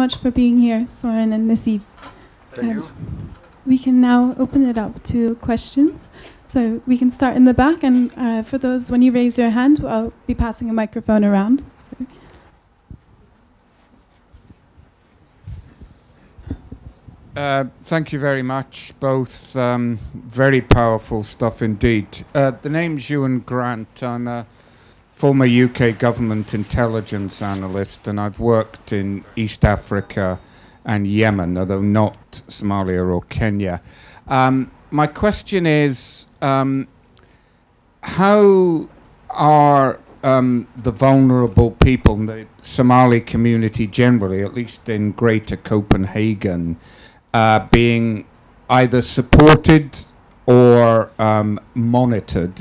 much for being here, Soren and Nassif. Thank you. We can now open it up to questions. So we can start in the back, and for those, when you raise your hand, I'll be passing a microphone around. So. Thank you very much, both. Very powerful stuff indeed. The name's Ewan Grant. I'm a former UK government intelligence analyst, and I've worked in East Africa and Yemen, although not Somalia or Kenya. My question is, how are the vulnerable people in the Somali community generally, at least in Greater Copenhagen, being either supported or monitored,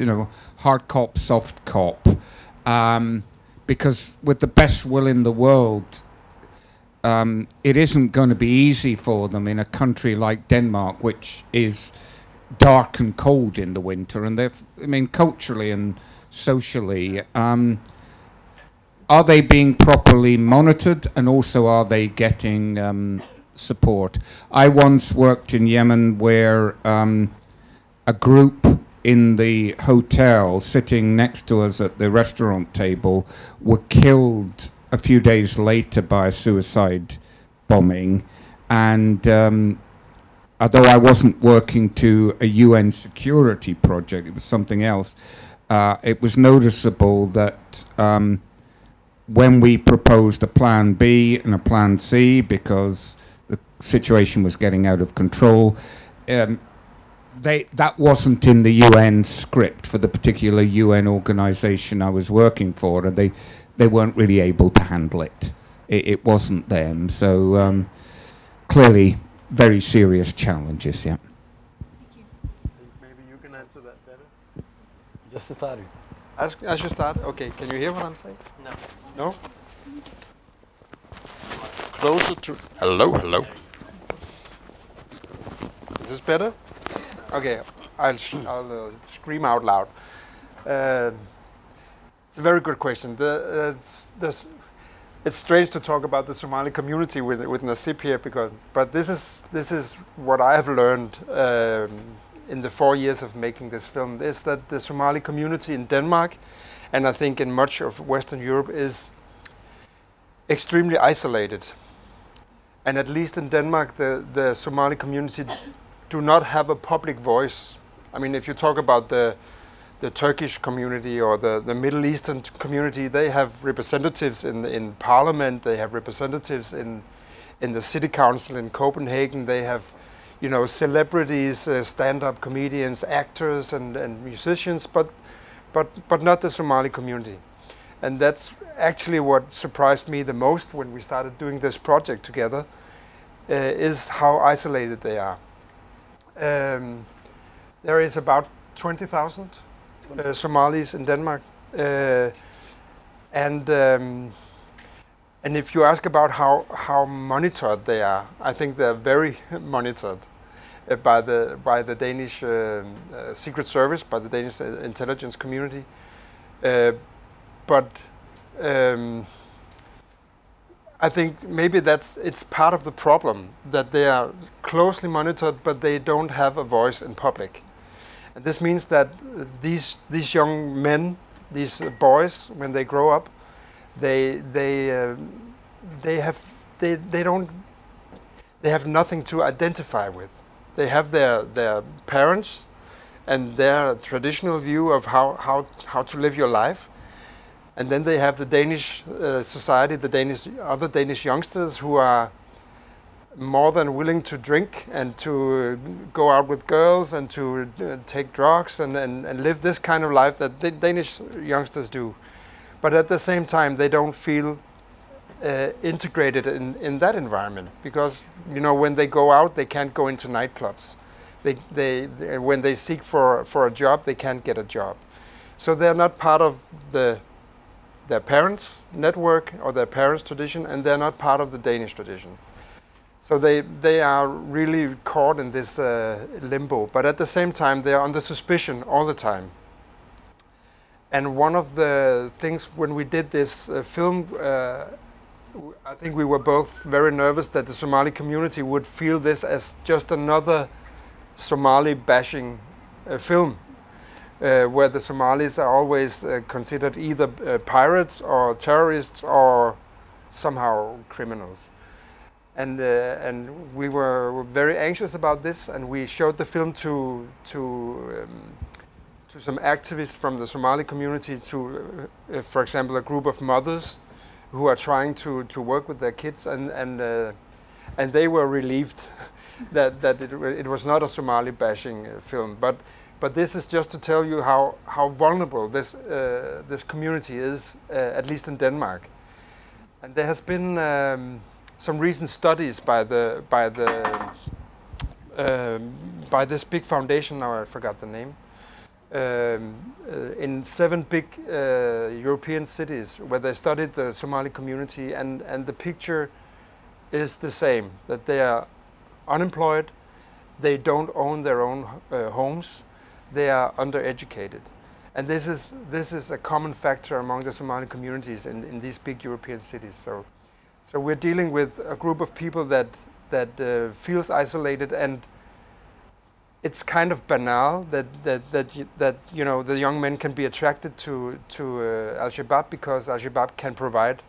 hard cop, soft cop? Because with the best will in the world, it isn't going to be easy for them in a country like Denmark, which is dark and cold in the winter, and culturally and socially, are they being properly monitored, and also are they getting support? I once worked in Yemen where a group in the hotel sitting next to us at the restaurant table were killed a few days later by a suicide bombing, and although I wasn't working to a UN security project, it was something else, it was noticeable that when we proposed a plan B and a plan C, because the situation was getting out of control, that wasn't in the UN script for the particular UN organization I was working for, and they weren't really able to handle it. It wasn't them. So clearly very serious challenges, yeah. Thank you. Maybe you can answer that better. Just to start. I should start? Okay, can you hear what I'm saying? No. No? Closer to... Hello. Is this better? Okay, I'll scream out loud. It's a very good question. It's strange to talk about the Somali community with Nassif here, but this is what I have learned in the 4 years of making this film, is that the Somali community in Denmark, and I think in much of Western Europe, is extremely isolated. And at least in Denmark, the Somali community do not have a public voice. I mean, if you talk about the Turkish community or the Middle Eastern community, they have representatives in parliament, they have representatives in the city council in Copenhagen, they have, celebrities, stand-up comedians, actors and musicians, but not the Somali community. And that's actually what surprised me the most when we started doing this project together, is how isolated they are. There is about 20,000 Somalis in Denmark, and if you ask about how monitored they are, I think they're very monitored by the Danish Secret Service, by the Danish intelligence community, but I think maybe it's part of the problem, that they are closely monitored, but they don't have a voice in public. And this means that these young men, these boys, when they grow up, they have nothing to identify with. They have their parents and their traditional view of how to live your life, and then they have the Danish society, other Danish youngsters who are more than willing to drink and to go out with girls and to take drugs and live this kind of life that the Danish youngsters do. But at the same time, they don't feel integrated in that environment, because when they go out, they can't go into nightclubs. When they seek for a job, they can't get a job. So they're not part of their parents' network or their parents' tradition, and they're not part of the Danish tradition. So they are really caught in this limbo, but at the same time they are under suspicion all the time. And one of the things when we did this film I think we were both very nervous that the Somali community would feel this as just another Somali bashing film, where the Somalis are always considered either pirates or terrorists or somehow criminals. And we were very anxious about this, and we showed the film to some activists from the Somali community, to for example, a group of mothers who are trying to work with their kids, and they were relieved that it was not a Somali bashing film. But this is just to tell you how vulnerable this community is, at least in Denmark. And there has been some recent studies by this big foundation. Now I forgot the name. In 7 big European cities, where they studied the Somali community, and the picture is the same: that they are unemployed, they don't own their own homes, they are undereducated, and this is a common factor among the Somali communities in these big European cities. So we're dealing with a group of people that feels isolated, and it's kind of banal that you know, the young men can be attracted to al-Shabaab because al-Shabaab can provide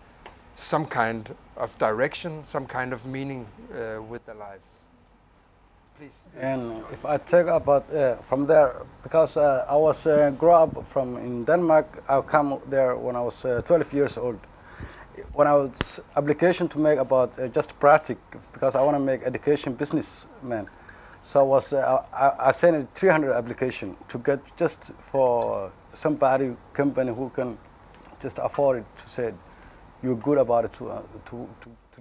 some kind of direction, some kind of meaning with their lives. Please. And if I take about from there, because I was grew up in Denmark, I come there when I was 12 years old. When I was application to make about just practice, because I want to make education businessman. So I sent 300 application to get just for somebody company who can just afford it, to say you're good about it to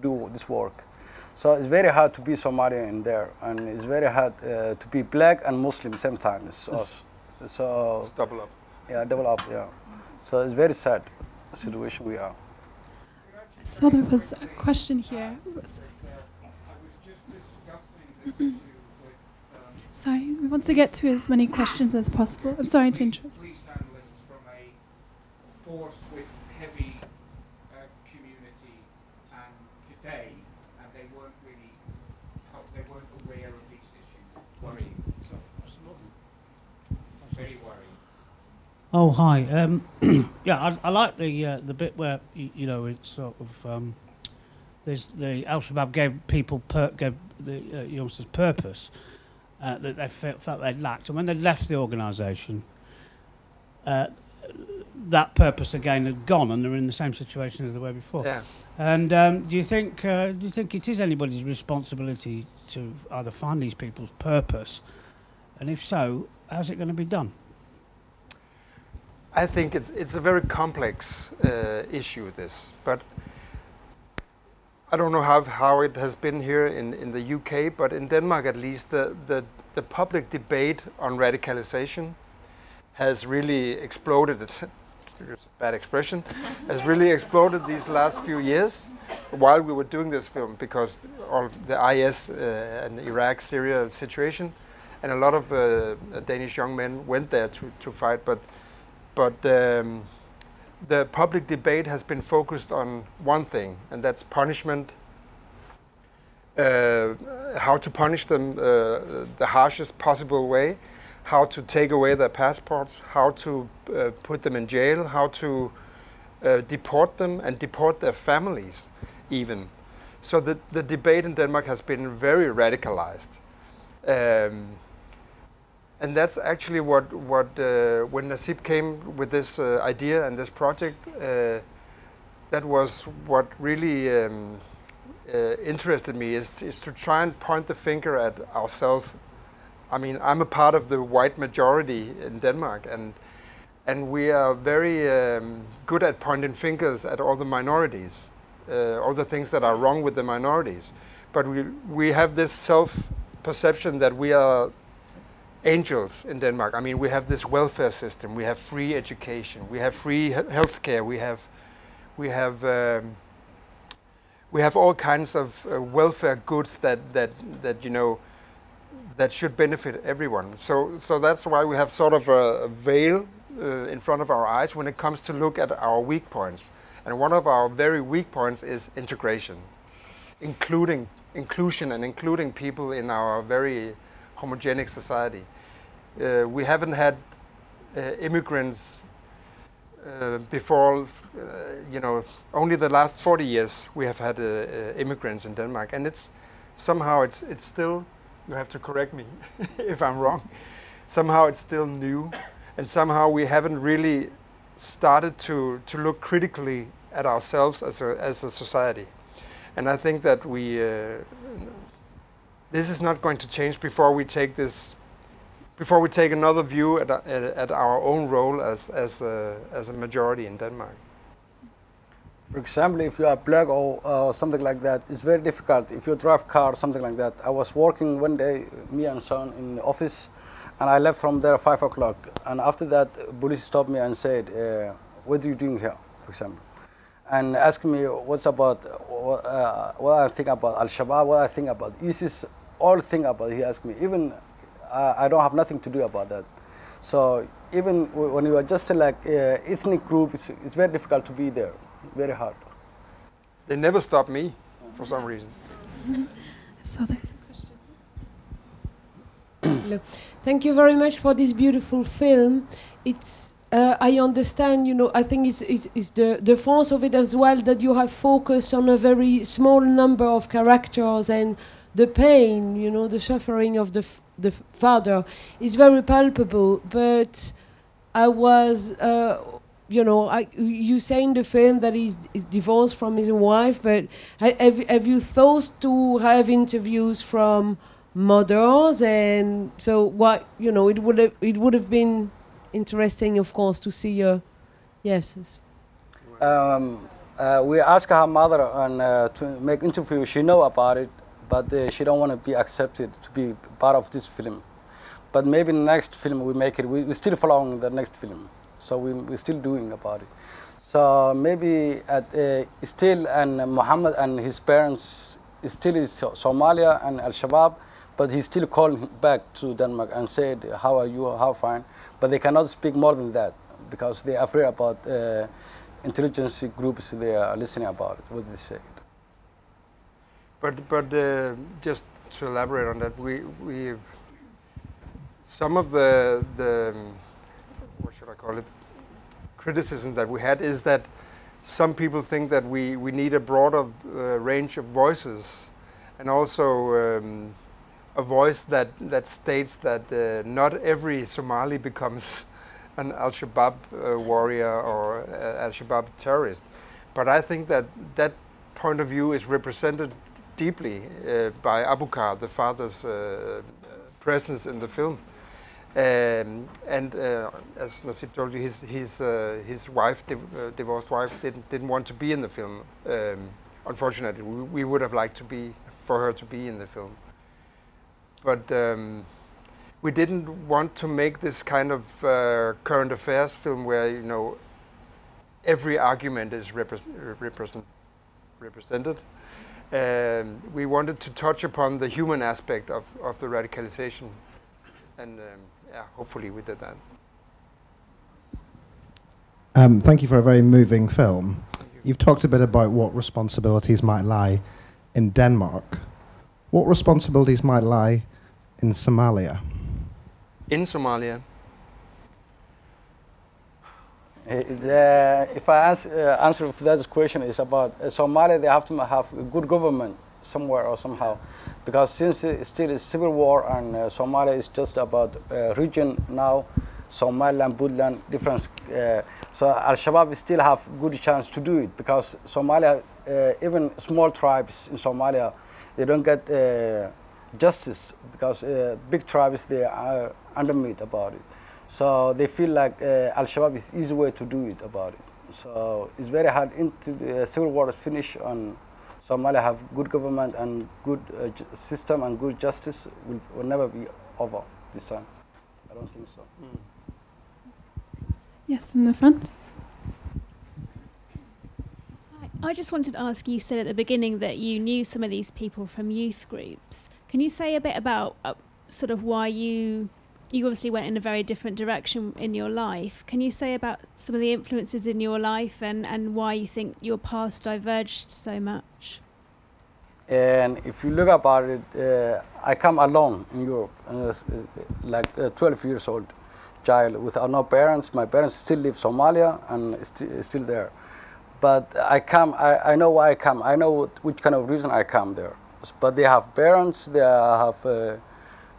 do this work. So it's very hard to be Somalian in there, and it's very hard to be black and Muslim same time. So It's double up. Yeah, double up. Yeah. So it's very sad situation we are. So there was a question here. Sorry, we want to get to as many questions as possible. I'm sorry to interrupt. Police analysts from a force with heavy community and today, and they weren't aware of these issues. Worrying. Very worrying. Oh, hi. Yeah, I like the bit where you know, it's sort of there's the al-Shabaab gave the youngsters purpose that they felt they'd lacked, and when they left the organisation, that purpose again had gone, and they're in the same situation as they were before. Yeah. And do you think it is anybody's responsibility to either find these people's purpose, and if so, how's it going to be done? I think it's a very complex issue, this, but I don't know how it has been here in the UK, but in Denmark at least, the public debate on radicalization has really exploded. It's a bad expression. Has really exploded these last few years while we were doing this film, because of the IS and Iraq, Syria situation, and a lot of Danish young men went there to fight, but the public debate has been focused on one thing, and that's punishment. How to punish them the harshest possible way, how to take away their passports, how to put them in jail, how to deport them and deport their families even. So the debate in Denmark has been very radicalized. And that's actually what when Nasib came with this idea and this project, that was what really interested me, is to try and point the finger at ourselves. I mean, I'm a part of the white majority in Denmark, and we are very good at pointing fingers at all the minorities, all the things that are wrong with the minorities. But we have this self-perception that we are angels in Denmark. I mean, we have this welfare system, we have free education, we have free healthcare, we have all kinds of welfare goods that you know, that should benefit everyone. So that's why we have sort of a veil in front of our eyes when it comes to look at our weak points. And one of our very weak points is integration, inclusion and including people in our very homogenic society. We haven't had immigrants before, only the last 40 years we have had immigrants in Denmark, and it's still, you have to correct me if I'm wrong, somehow it's still new, and somehow we haven't really started to look critically at ourselves as a society. And I think that this is not going to change before we take another view at our own role as a majority in Denmark. For example, if you are black or something like that, it's very difficult. If you drive car or something like that. I was working one day, me and son, in the office, and I left from there at 5 o'clock. And after that, police stopped me and said, what are you doing here, for example? And asked me what I think about al-shabab, what I think about ISIS, all thing about it, he asked me. Even I don't have nothing to do about that. So even when you are just like ethnic group, it's very difficult to be there, very hard. They never stop me for some reason. So there's a question. Hello. Thank you very much for this beautiful film. It's I understand, I think it's the force of it as well, that you have focused on a very small number of characters, and the pain, the suffering of the father is very palpable. But I was, you say in the film that he's divorced from his wife, but have you thought to have interviews from mothers? And so what, it would have been interesting, of course, to see your, yes. We asked her mother to make interview. She know about it, but she don't want to be accepted to be part of this film. But maybe next film we make it. We're still following the next film, so we're still doing about it. So maybe still, and Muhammad and his parents still is Somalia and al-shabab, but he still called back to Denmark and said, how are you, how fine? But they cannot speak more than that because they are afraid about intelligence groups they are listening about it, what they say. But just to elaborate on that, we some of the what should I call it, criticism that we had is that some people think that we need a broader range of voices, and also a voice that states that not every Somali becomes an al-Shabaab warrior or al-Shabaab terrorist. But I think that that point of view is represented deeply by Abukar, the father's presence in the film. And as Nasib told you, his wife, divorced wife, didn't want to be in the film. Unfortunately, we would have liked for her to be in the film. But we didn't want to make this kind of current affairs film where every argument is represented. We wanted to touch upon the human aspect of the radicalization, and hopefully we did that. Thank you for a very moving film. You've talked a bit about what responsibilities might lie in Denmark. What responsibilities might lie in Somalia? In Somalia? If I answer that question, is about Somalia, they have to have a good government somewhere or somehow. Because since it's still a civil war and Somalia is just about region now, Somaliland, Puntland, different. So al-Shabaab still have good chance to do it because Somalia, even small tribes in Somalia, they don't get justice because big tribes, they are underneath about it. So they feel like al-Shabaab is easy way to do it about it. So it's very hard into the civil war finish on Somalia have good government and good system and good justice will never be over this time. I don't think so. Mm. Yes, in the front. I just wanted to ask, you said at the beginning that you knew some of these people from youth groups. Can you say a bit about sort of why you you obviously went in a very different direction in your life. Can you say about some of the influences in your life and why you think your paths diverged so much? And if you look about it, I come alone in Europe, like 12 years old child without no parents. My parents still live Somalia and still there. But I know why I come. I know which kind of reason I come there. But they have parents, they have a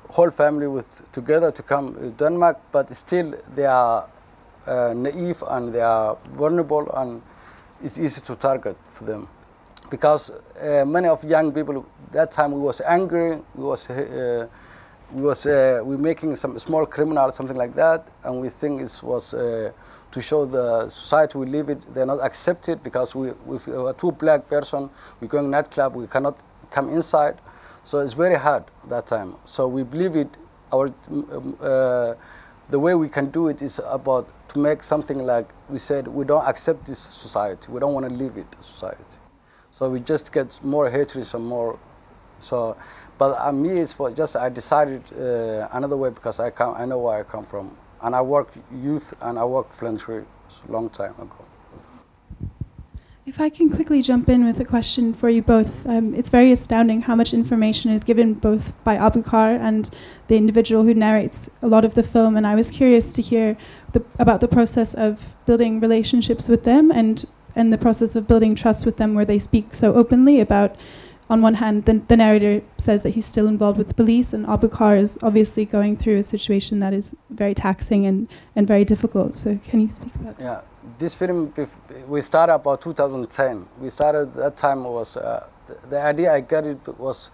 whole family together to come to Denmark, but still they are naive and they are vulnerable, and it's easy to target for them. Because many of young people, that time we was angry, we making some small criminal, something like that, and we think it was to show the society we live in, they're not accepted because we are two black person, we're going nightclub, we cannot come inside, so it's very hard that time. So we believe it. The way we can do it is about to make something like we said. We don't accept this society. We don't want to live it society. So we just get more hatred and more. So, but me, it's for just I decided another way because I know where I come from, and I work youth and I work philanthropy a long time ago. If I can quickly jump in with a question for you both. It's very astounding how much information is given both by Abukar and the individual who narrates a lot of the film, and I was curious to hear about the process of building relationships with them and the process of building trust with them, where they speak so openly about, on one hand, the narrator says that he's still involved with the police, and Abukar is obviously going through a situation that is very taxing and very difficult. So can you speak about that? Yeah. This film, we started about 2010. We started, that time was, the idea I got it was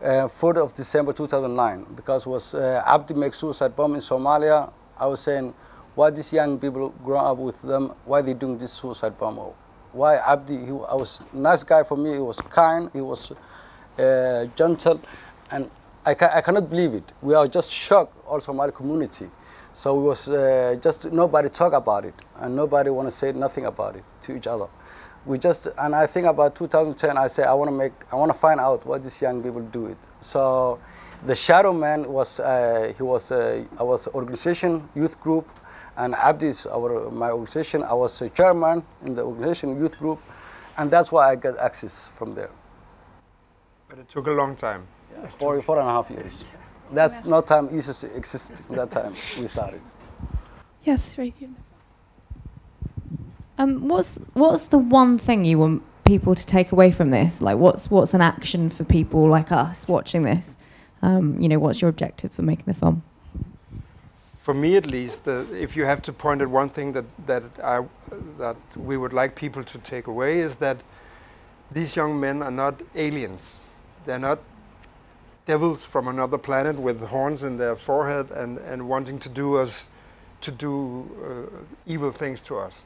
4th of December 2009, because it was Abdi make suicide bomb in Somalia. I was saying, why these young people grow up with them, why they doing this suicide bomb? Why Abdi, I was a nice guy for me, he was kind, he was gentle, and I cannot believe it. We are just shocked, all Somali community. So it was just nobody talk about it, and nobody want to say nothing about it to each other. And I think about 2010, I say I want to find out what these young people do it. So the shadow man was I was organization youth group, and Abdi is my organization. I was a chairman in the organization youth group, and that's why I got access from there. But it took a long time. Yeah, 4.5 years. That's no time ISIS existed that time we started. Yes, right here. What's the one thing you want people to take away from this? Like, what's an action for people like us watching this? What's your objective for making the film? For me, at least, if you have to point at one thing that we would like people to take away, is that these young men are not aliens. They're not devils from another planet with horns in their forehead and wanting to do evil things to us.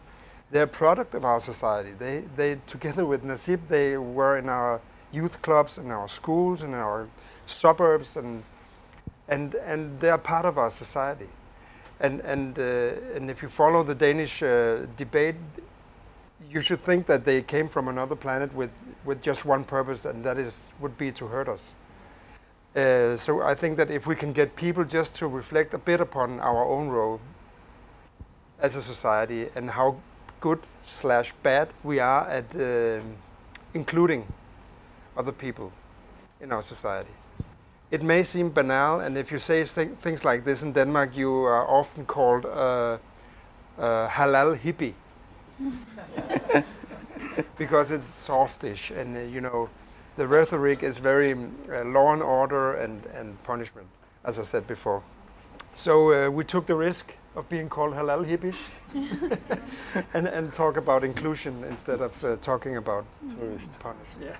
They're a product of our society. They together with Nasib, they were in our youth clubs, in our schools, in our suburbs, and they are part of our society. And if you follow the Danish debate, you should think that they came from another planet with just one purpose, and that would be to hurt us. So I think that if we can get people just to reflect a bit upon our own role as a society and how good/bad we are at including other people in our society. It may seem banal, and if you say things like this in Denmark, you are often called halal hippie because it's softish, and the rhetoric is very law and order and punishment, as I said before. So we took the risk of being called halal hippies and talk about inclusion instead of talking about tourist punishment. Yeah.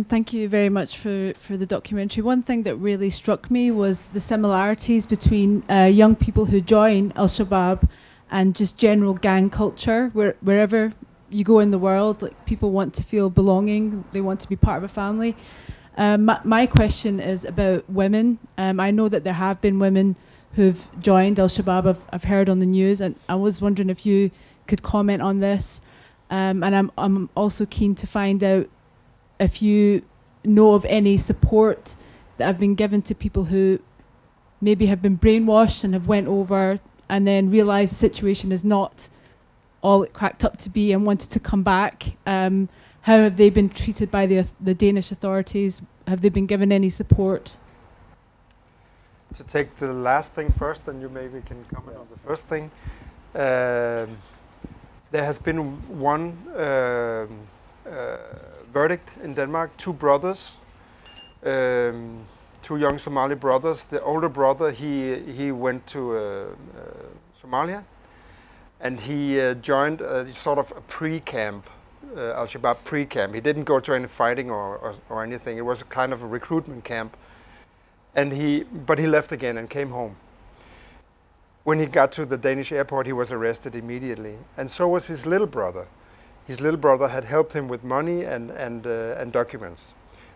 Thank you very much for the documentary. One thing that really struck me was the similarities between young people who join al-Shabaab and just general gang culture. Wherever you go in the world, like, people want to feel belonging, they want to be part of a family. My question is about women. I know that there have been women who've joined al-Shabaab. I've heard on the news, and I was wondering if you could comment on this. And I'm also keen to find out if you know of any support that have been given to people who maybe have been brainwashed and have went over and then realised the situation is not all it cracked up to be and wanted to come back. How have they been treated by the Danish authorities? Have they been given any support? To take the last thing first, then you maybe can comment on the first thing. There has been one verdict in Denmark, two brothers, two young Somali brothers. The older brother, he went to Somalia, and he joined a sort of a pre-camp, al-shabab pre-camp. He didn't go to any fighting or anything. It was a kind of a recruitment camp. But he left again and came home. When he got to the Danish airport, he was arrested immediately. And so was his little brother. His little brother had helped him with money and documents.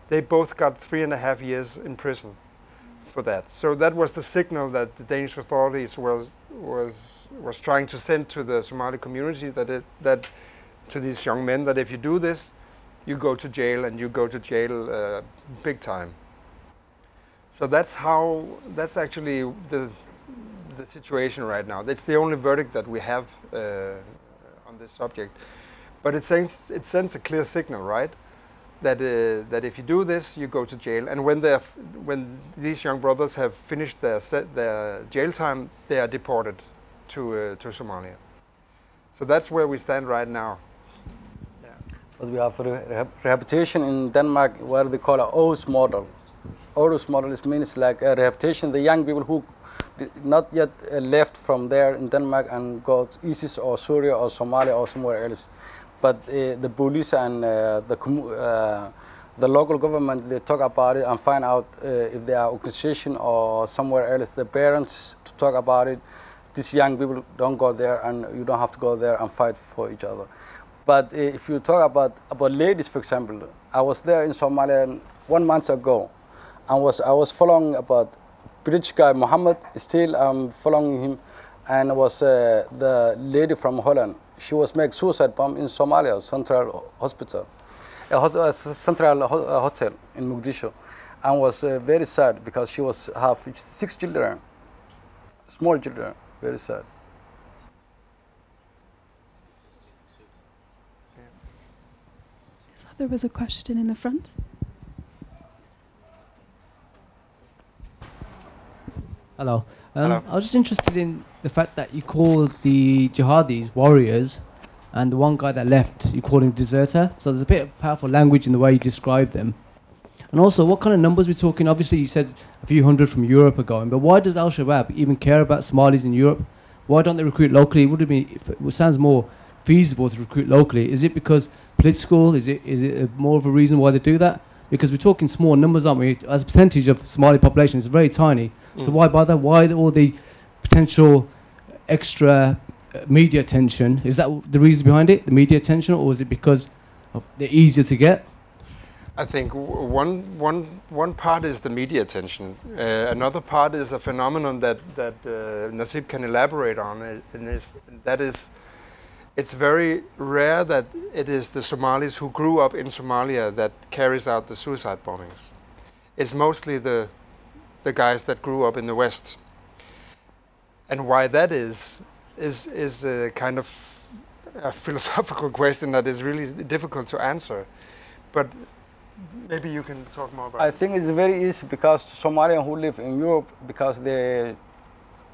They both got 3.5 years in prison for that. So that was the signal that the Danish authorities was trying to send to the Somali community, that to these young men, that if you do this, you go to jail, and you go to jail big time. So that's actually the situation right now. That's the only verdict that we have on this subject. But it sends a clear signal, right? That if you do this, you go to jail. And when these young brothers have finished their jail time, they are deported to Somalia. So that's where we stand right now. Yeah. But we have rehabilitation in Denmark, where they call an OS model. OS model means like a rehabilitation. The young people who did not yet left from there in Denmark and go to ISIS or Syria or Somalia or somewhere else. But the police and the local government, they talk about it and find out if they are organization or somewhere else. The parents to talk about it. These young people don't go there, and you don't have to go there and fight for each other. But if you talk about ladies, for example, I was there in Somalia 1 month ago, and I was following about British guy Mohammed. Still, I'm following him, and was the lady from Holland. She was make suicide bomb in Somalia Central Hospital, Central Hotel in Mogadishu, and was very sad because she was have 6 children, small children, very sad. So there was a question in the front. Hello. Hello. I was just interested in the fact that you call the jihadis warriors, and the one guy that left, you call him deserter. So there's a bit of powerful language in the way you describe them. And also, what kind of numbers we're talking? Obviously, you said a few hundred from Europe are going, but why does al-Shabaab even care about Somalis in Europe? Why don't they recruit locally? Would it be? It sounds more feasible to recruit locally. Is it because political? Is it more of a reason why they do that? Because we're talking small numbers, aren't we? As a percentage of Somali population, it's very tiny. So why bother? Why all the potential extra media attention? Is that the reason behind it, the media attention, or is it because they're easier to get? I think one part is the media attention. Another part is a phenomenon that Nasib can elaborate on, and it's very rare that it is the Somalis who grew up in Somalia that carries out the suicide bombings. It's mostly the guys that grew up in the West. And why that is a kind of a philosophical question that is really difficult to answer. But maybe you can talk more about it. I think it's very easy because Somalians who live in Europe, because they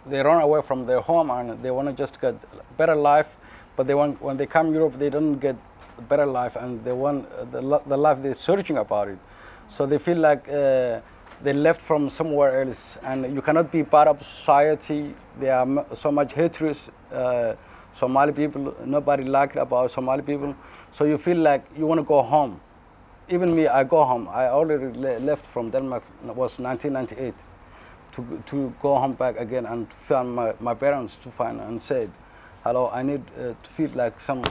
run away from their home and they want to just get a better life. But when they come to Europe, they don't get a better life, and they want the life they're searching about it. So they feel like they left from somewhere else, and you cannot be part of society. There are so much hatred. Somali people, nobody likes about Somali people. So you feel like you want to go home. Even me, I go home. I already left from Denmark. It was 1998 to go home back again and find my parents to find and said, hello, I need to feel like some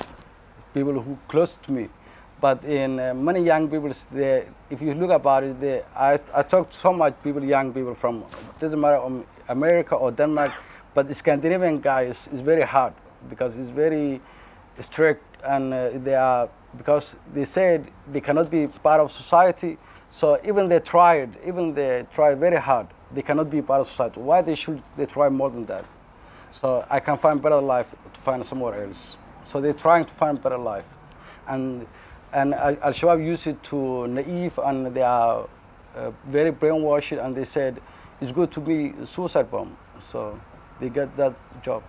people who close to me. But in many young people, if you look about it, I talk to so much people, young people from, doesn't matter America or Denmark, but the Scandinavian guys is very hard because it's very strict, and because they said they cannot be part of society, So even they tried very hard, they cannot be part of society. Why should they try more than that? So I can find better life to find somewhere else. So they're trying to find better life. And al-Shabaab use it to naive, and they are very brainwashed, and they said it's good to be a suicide bomb. So they get that job.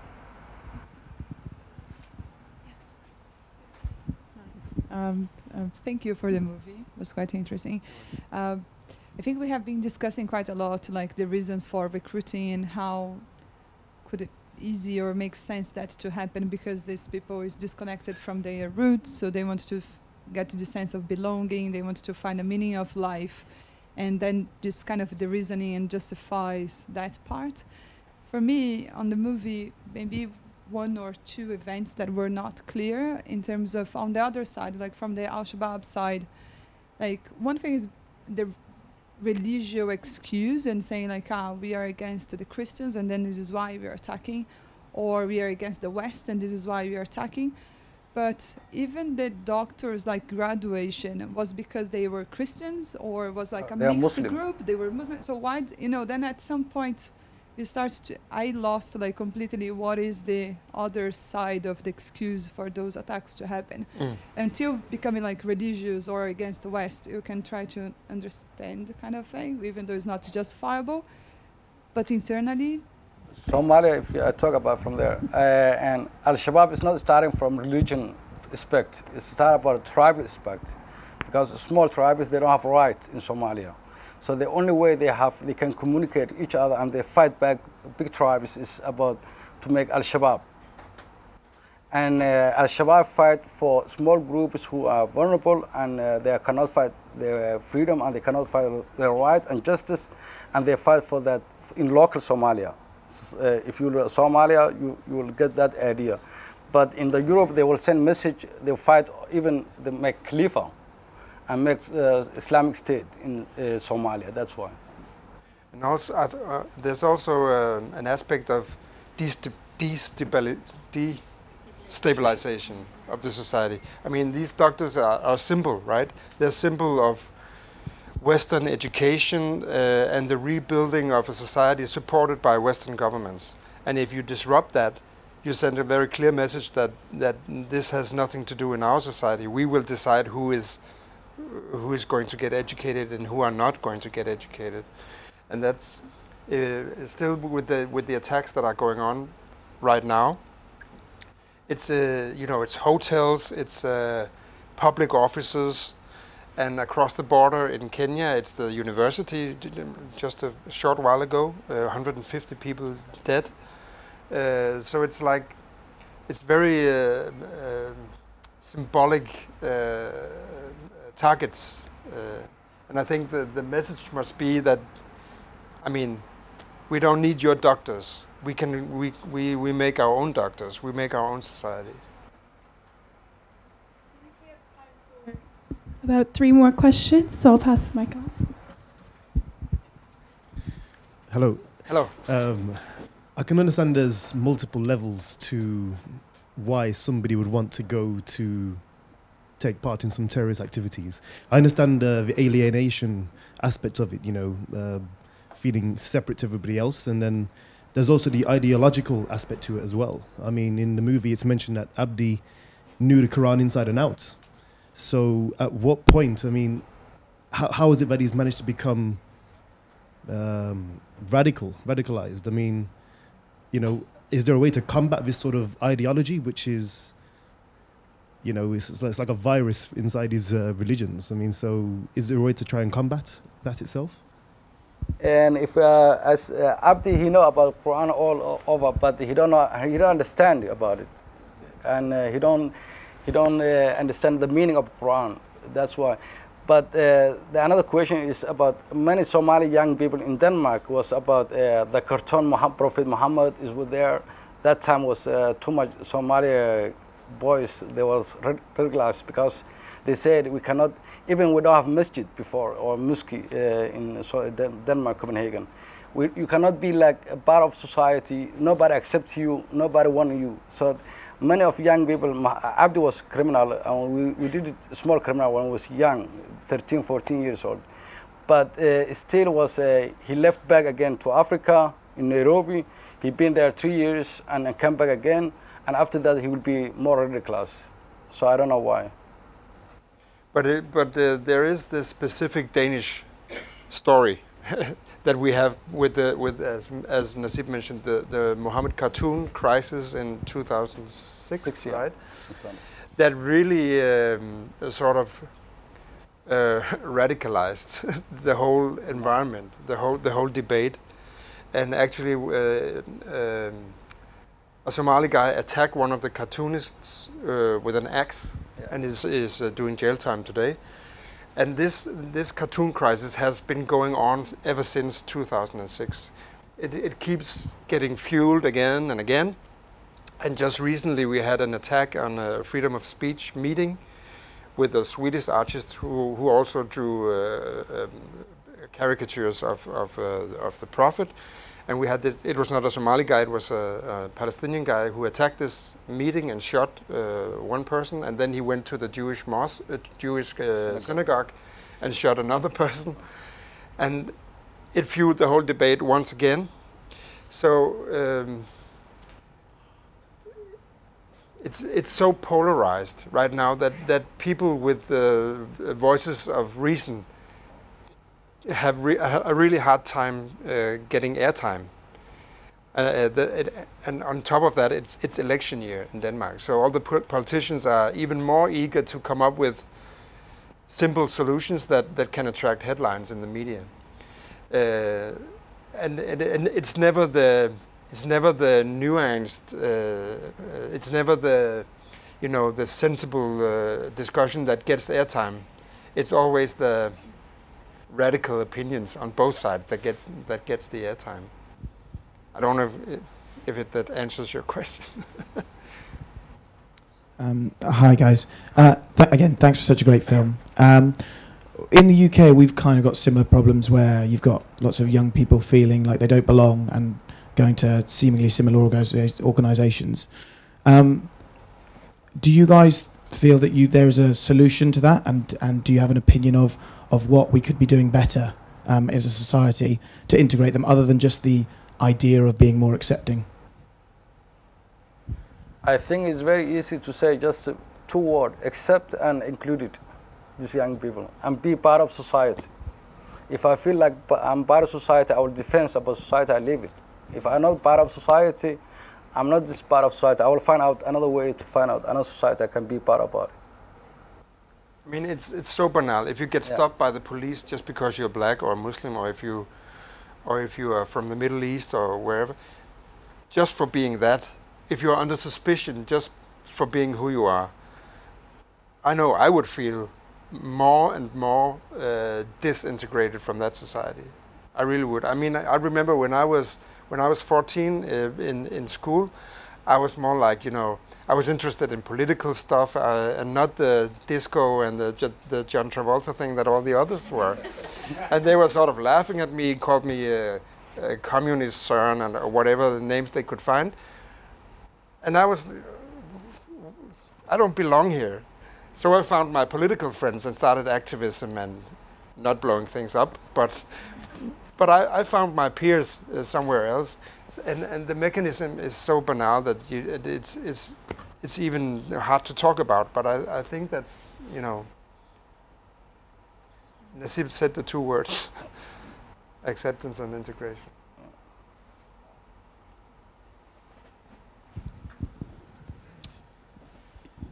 Thank you for the movie. It was quite interesting. I think we have been discussing quite a lot, like the reasons for recruiting and how could it easy or make sense that to happen, because these people is disconnected from their roots, so they want to get to the sense of belonging, they want to find a meaning of life, and then just kind of the reasoning and justifies that part. For me, on the movie, maybe one or two events that were not clear in terms of on the other side, like from the al-Shabaab side. Like one thing is the religious excuse and saying like, we are against the Christians and then this is why we are attacking, or we are against the West and this is why we are attacking. But even the doctors, like graduation, was because they were Christians, or was like a mixed group, they were Muslim. So why, then at some point it starts to, I lost like completely what is the other side of the excuse for those attacks to happen. Until becoming like religious or against the West, you can try to understand the kind of thing, even though it's not justifiable. But internally, Somalia, if I talk about from there, and al-Shabaab is not starting from religion aspect, it's starting about tribe aspect, because small tribes, they don't have rights in Somalia. So the only way they can communicate each other and they fight back big tribes is about to make al-Shabaab. And al-Shabaab fight for small groups who are vulnerable, and they cannot fight their freedom, and they cannot fight their right and justice, and they fight for that in local Somalia. If you look at Somalia, you will get that idea. But in the Europe, they will send message, they fight, even they make Khalifa and make Islamic State in Somalia, that's why. And also, there's also an aspect of destabilization of the society. I mean, these doctors are simple, right? They're symbol of Western education and the rebuilding of a society supported by Western governments. And if you disrupt that, you send a very clear message that this has nothing to do in our society. We will decide who is going to get educated and who are not going to get educated. And that's still with the attacks that are going on right now. It's it's hotels, it's public offices, and across the border in Kenya, it's the university. Just a short while ago, 150 people dead. So it's like, it's very symbolic targets, and I think the message must be that, I mean, we don't need your doctors. We make our own doctors. We make our own society. About 3 more questions, so I'll pass the mic on. Hello. Hello. I can understand there's multiple levels to why somebody would want to go to take part in some terrorist activities. I understand the alienation aspect of it, feeling separate to everybody else, and then there's also the ideological aspect to it as well. I mean, in the movie it's mentioned that Abdi knew the Quran inside and out. So at what point, I mean, how is it that he's managed to become radicalized? I mean, is there a way to combat this sort of ideology, which is, it's like a virus inside these religions? I mean, so is there a way to try and combat that itself? And if as Abdi, he know about Quran all over, but he don't understand about it, and he don't understand the meaning of Quran. That's why. But the another question is about many Somali young people in Denmark was about the cartoon Prophet Muhammad is with there. That time was too much Somali boys, they were radicalized because they said we cannot, even we don't have masjid before or mosque in Denmark, Copenhagen. You cannot be like a part of society, nobody accepts you, nobody wants you. So many of young people, Abdi was criminal, and we did it small criminal when he was young, 13, 14 years old. but still was he left back again to Africa in Nairobi. He been there 3 years and then come back again, and after that he will be more radicalized. So I don't know why. But there is this specific Danish story that we have with as Nasib mentioned, the Mohammed cartoon crisis in 2006, right? That really sort of radicalized the whole environment, the whole debate, and actually a Somali guy attacked one of the cartoonists with an axe, and is doing jail time today. And this cartoon crisis has been going on ever since 2006. It keeps getting fueled again and again. And just recently we had an attack on a freedom of speech meeting with a Swedish artist who also drew caricatures of the Prophet. And we had this, it was not a Somali guy, it was a Palestinian guy who attacked this meeting and shot one person, and then he went to the Jewish mosque, synagogue and shot another person. And it fueled the whole debate once again. So it's so polarized right now that people with voices of reason have a really hard time getting airtime. And on top of that, it's election year in Denmark. So all the politicians are even more eager to come up with simple solutions that can attract headlines in the media. And it's never the nuanced, it's never the sensible discussion that gets airtime. It's always the radical opinions on both sides that gets the airtime. I don't know if that answers your question. Hi guys. Again, thanks for such a great film. In the UK, we've kind of got similar problems where you've got lots of young people feeling like they don't belong and going to seemingly similar organisations. Do you guys feel that there is a solution to that, and do you have an opinion of what we could be doing better as a society to integrate them, other than just the idea of being more accepting? I think it's very easy to say just 2 words: accept and include it, these young people, and be part of society. If I feel like I'm part of society, I will defend about society I live in. If I'm not part of society, I'm not just part of society. I will find out another way to find out another society I can be part of. I mean, it's so banal. If you get stopped by the police just because you're black or Muslim, or if you are from the Middle East or wherever, just for being that, if you're under suspicion just for being who you are, I know I would feel more and more disintegrated from that society. I really would. I mean, I remember when I was 14 in school, I was more like, I was interested in political stuff and not the disco and the John Travolta thing that all the others were. And they were sort of laughing at me, called me a communist son and whatever the names they could find. And I don't belong here. So I found my political friends and started activism and not blowing things up. But I found my peers somewhere else. And the mechanism is so banal that it's even hard to talk about. But I think that's, Nasib said the 2 words, acceptance and integration.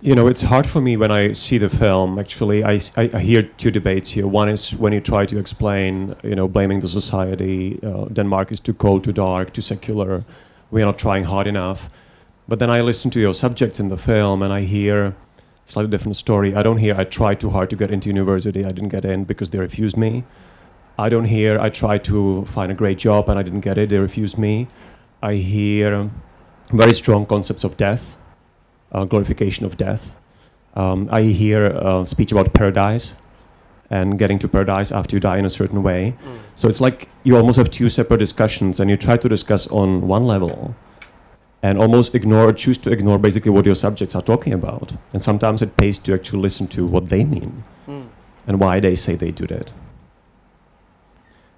It's hard for me when I see the film. Actually, I hear 2 debates here. One is when you try to explain, blaming the society. Denmark is too cold, too dark, too secular. We are not trying hard enough. But then I listen to your subjects in the film, and I hear a slightly different story. I don't hear I tried too hard to get into university. I didn't get in because they refused me. I don't hear I tried to find a great job and I didn't get it. They refused me. I hear very strong concepts of death. Glorification of death. I hear speech about paradise and getting to paradise after you die in a certain way. So it's like you almost have 2 separate discussions, and you try to discuss on one level and almost choose to ignore basically what your subjects are talking about. And sometimes it pays to actually listen to what they mean and why they say they do that.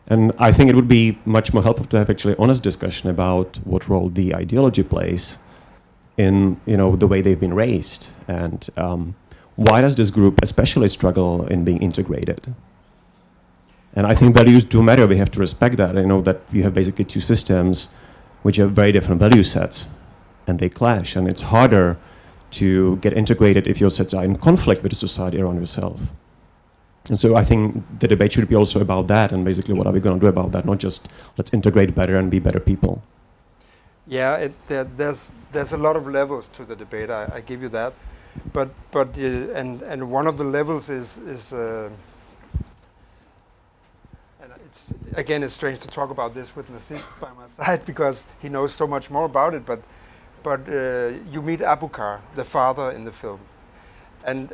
And I think it would be much more helpful to have actually honest discussion about what role the ideology plays in, you know, the way they've been raised, and why does this group especially struggle in being integrated. And I think values do matter. We have to respect that. I know that you have basically two systems which have very different value sets, and they clash, and it's harder to get integrated if your sets are in conflict with the society around yourself. And so I think the debate should be also about that, and basically what are we going to do about that, not just let's integrate better and be better people. Yeah, there's a lot of levels to the debate. I give you that, but and one of the levels is and it's strange to talk about this with Nasib by my side because he knows so much more about it. But you meet Abukar, the father in the film, and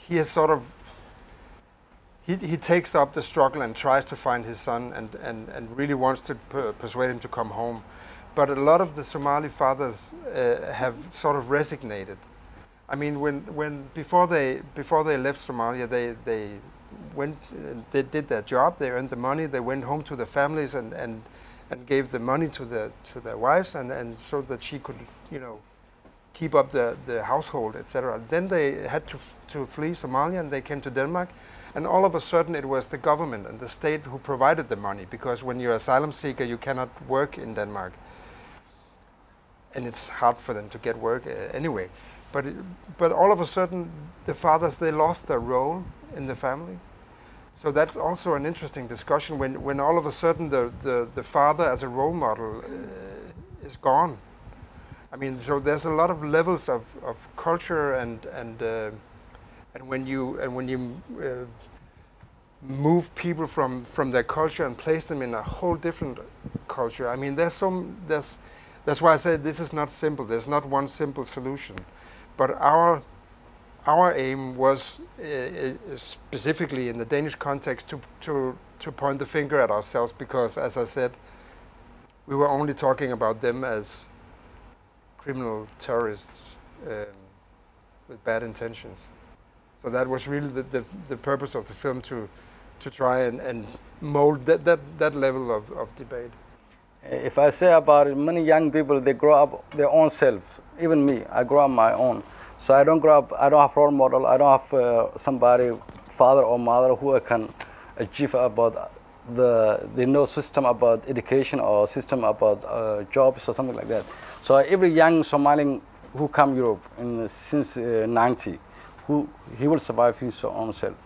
he is sort of he takes up the struggle and tries to find his son and really wants to persuade him to come home. But a lot of the Somali fathers have sort of resignated. I mean, before they left Somalia, they went, they did their job, they earned the money, they went home to their families and gave the money to their wives and so that she could, you know, keep up the household, etc. Then they had to flee Somalia and they came to Denmark, and all of a sudden it was the government and the state who provided the money, because when you're an asylum seeker you cannot work in Denmark, and it's hard for them to get work anyway. But all of a sudden the fathers, they lost their role in the family. So that's also an interesting discussion when all of a sudden the father as a role model is gone. I mean, so there's a lot of levels of culture and when you move people from their culture and place them in a whole different culture. I mean, that's why I say this is not simple. There's not one simple solution, but our aim was specifically in the Danish context to point the finger at ourselves, because, as I said, we were only talking about them as criminal terrorists with bad intentions. So that was really the purpose of the film, to try and mold that level of debate. If I say about it, many young people, they grow up their own self. Even me, I grow up my own. So I don't grow up, I don't have role model, I don't have somebody, father or mother, who I can achieve about the no system about education or system about jobs or something like that. So every young Somalian who come Europe since 90, he will survive his own self.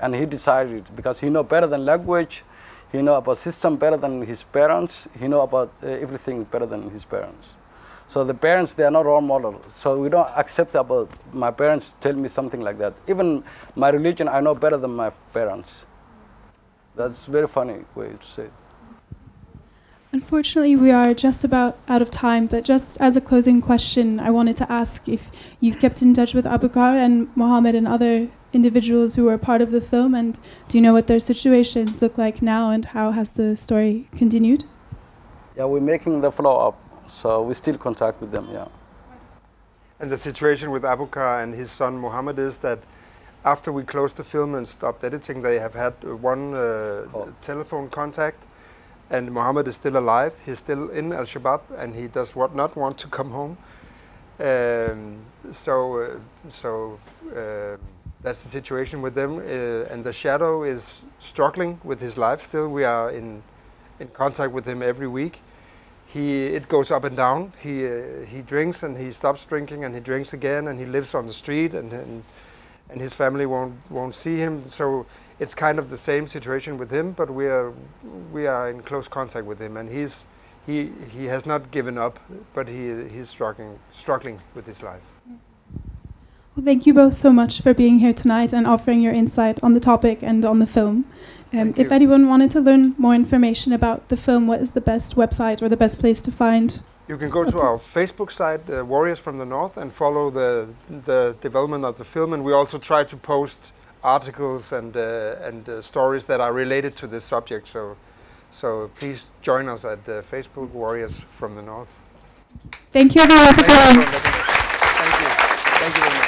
And he decided, because he know better than language, he know about system better than his parents, he know about everything better than his parents. So the parents, they are not role models. So we don't accept about my parents tell me something like that. Even my religion, I know better than my parents. That's a very funny way to say it. Unfortunately, we are just about out of time, but just as a closing question, I wanted to ask if you've kept in touch with Abukar and Mohammed and other individuals who were part of the film, and do you know what their situations look like now, and how has the story continued? Yeah, we're making the follow-up, so we still contact with them, yeah. And the situation with Abukar and his son Mohammed is that after we closed the film and stopped editing, they have had one telephone contact, and Mohammed is still alive. He's still in al-shabab, and he does not want to come home. That's the situation with them. And the shadow is struggling with his life still. We are in contact with him every week. It goes up and down. He drinks and he stops drinking, and he drinks again, and he lives on the street, and his family won't see him. So it's kind of the same situation with him, but we are in close contact with him, and he has not given up, but he's struggling with his life. Well, thank you both so much for being here tonight and offering your insight on the topic and on the film. If anyone wanted to learn more information about the film, what is the best website or the best place to find? You can go to our Facebook site, Warriors from the North, and follow the development of the film. And we also try to post articles and stories that are related to this subject. So please join us at Facebook, Warriors from the North. Thank you, everyone. Thank you very much.